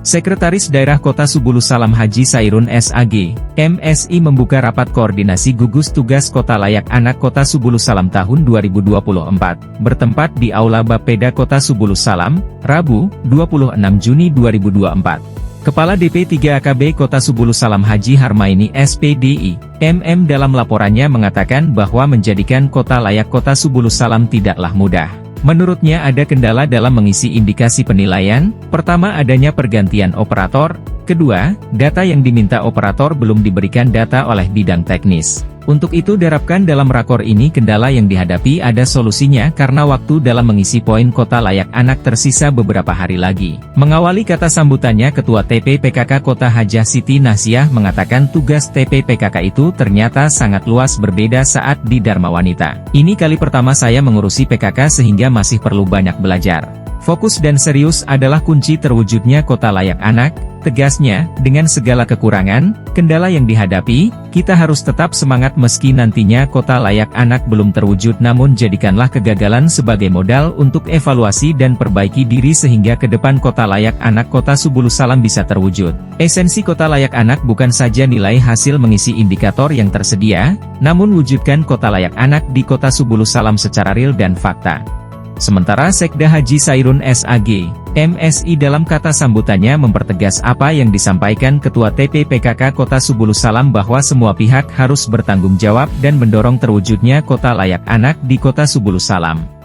Sekretaris Daerah Kota Subulus Salam Haji Sairun SAG, MSI membuka rapat koordinasi gugus tugas Kota Layak Anak Kota Subulus Salam tahun 2024, bertempat di Aula Bapeda Kota Subulus Salam, Rabu, 26 Juni 2024. Kepala DP3 AKB Kota Subulus Salam Haji Harmaini SPDI, MM dalam laporannya mengatakan bahwa menjadikan Kota Layak Kota Subulus Salam tidaklah mudah. Menurutnya ada kendala dalam mengisi indikasi penilaian, pertama adanya pergantian operator, kedua, data yang diminta operator belum diberikan data oleh bidang teknis. Untuk itu diharapkan dalam rakor ini kendala yang dihadapi ada solusinya karena waktu dalam mengisi poin Kota Layak Anak tersisa beberapa hari lagi. Mengawali kata sambutannya Ketua TP-PKK Kota Hajah Siti Nasiah mengatakan tugas TP-PKK itu ternyata sangat luas berbeda saat di Dharma Wanita. Ini kali pertama saya mengurusi PKK sehingga masih perlu banyak belajar. Fokus dan serius adalah kunci terwujudnya Kota Layak Anak, tegasnya, dengan segala kekurangan, kendala yang dihadapi, kita harus tetap semangat meski nantinya Kota Layak Anak belum terwujud namun jadikanlah kegagalan sebagai modal untuk evaluasi dan perbaiki diri sehingga ke depan Kota Layak Anak Kota Subulus Salam bisa terwujud. Esensi Kota Layak Anak bukan saja nilai hasil mengisi indikator yang tersedia, namun wujudkan Kota Layak Anak di Kota Subulus Salam secara real dan fakta. Sementara Sekda Haji Sairun SAG, MSI dalam kata sambutannya mempertegas apa yang disampaikan Ketua TP-PKK Kota Subulus Salam bahwa semua pihak harus bertanggung jawab dan mendorong terwujudnya Kota Layak Anak di Kota Subulus Salam.